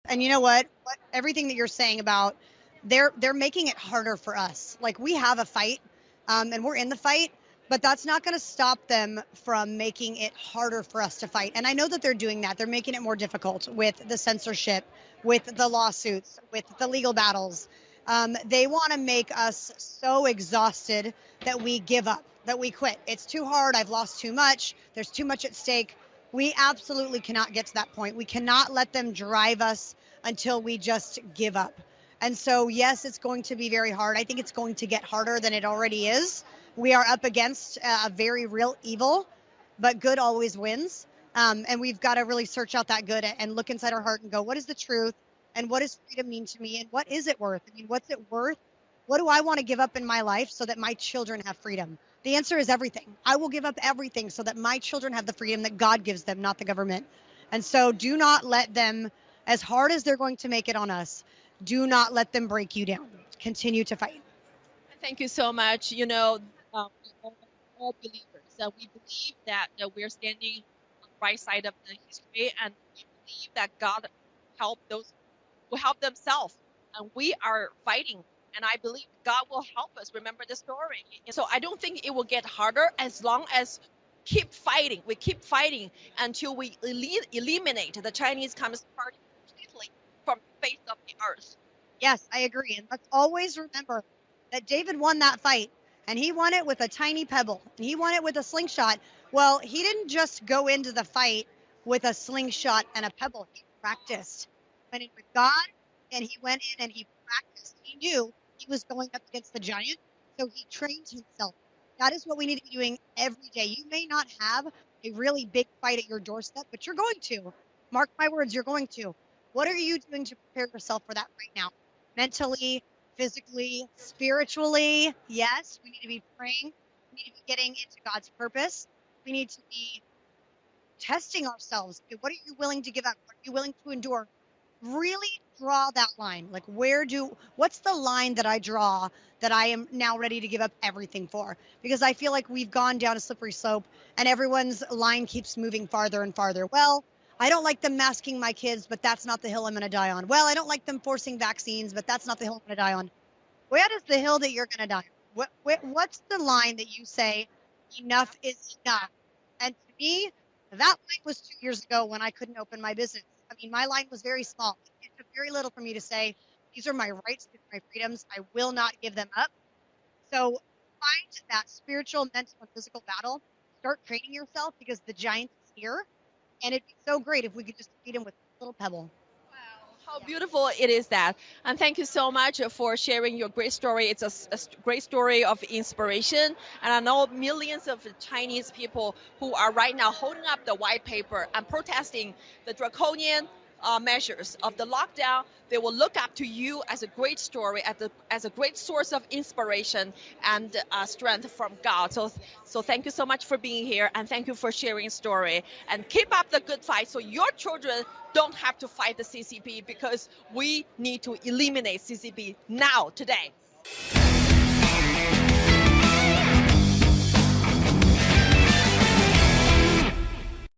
And you know what? Everything that you're saying about they're making it harder for us. Like, we have a fight, and we're in the fight, but that's not going to stop them from making it harder for us to fight. And I know that they're doing that. They're making it more difficult with the censorship, with the lawsuits, with the legal battles. They want to make us so exhausted that we give up, that we quit. It's too hard. I've lost too much. There's too much at stake. We absolutely cannot get to that point. We cannot let them drive us until we just give up. And so, yes, it's going to be very hard. I think it's going to get harder than it already is. We are up against a very real evil, but good always wins. And we've got to really search out that good and look inside our heart and go, what is the truth? And what does freedom mean to me? And what is it worth? I mean, what's it worth? What do I want to give up in my life so that my children have freedom? The answer is everything. I will give up everything so that my children have the freedom that God gives them, not the government. And so do not let them, as hard as they're going to make it on us, do not let them break you down. Continue to fight. Thank you so much. You know, we are all believers. We believe that we're standing on the right side of the history, and we believe that God help those who help themselves. And we are fighting. And I believe God will help us remember the story. So I don't think it will get harder as long as keep fighting. We keep fighting until we eliminate the Chinese Communist Party completely from the face of the earth. Yes, I agree. And let's always remember that David won that fight, and he won it with a tiny pebble. He won it with a slingshot. Well, he didn't just go into the fight with a slingshot and a pebble. He practiced. He went in with God, and he went in and he practiced. He knew he was going up against the giant, so he trained himself. That is what we need to be doing every day. You may not have a really big fight at your doorstep, but you're going to. Mark my words, you're going to. What are you doing to prepare yourself for that right now? Mentally, physically, spiritually? Yes, we need to be praying. We need to be getting into God's purpose. We need to be testing ourselves. What are you willing to give up? What are you willing to endure? Really draw that line. Like, what's the line that I draw that I am now ready to give up everything for? Because I feel like we've gone down a slippery slope and everyone's line keeps moving farther and farther. Well, I don't like them masking my kids, but that's not the hill I'm going to die on. Well, I don't like them forcing vaccines, but that's not the hill I'm going to die on. Where is the hill that you're going to die on? What's the line that you say enough is enough? And to me, that line was 2 years ago when I couldn't open my business. I mean, my line was very small. It took very little for me to say, these are my rights, these are my freedoms. I will not give them up. So find that spiritual, mental, and physical battle. Start training yourself because the giant is here. And it'd be so great if we could just defeat him with a little pebble. How beautiful it is that. And thank you so much for sharing your great story. It's a great story of inspiration. And I know millions of Chinese people who are right now holding up the white paper and protesting the draconian measures of the lockdown. They will look up to you as a great story, as a great source of inspiration and strength from God. So thank you so much for being here, and thank you for sharing your story. And keep up the good fight so your children don't have to fight the CCP, because we need to eliminate CCP now, today.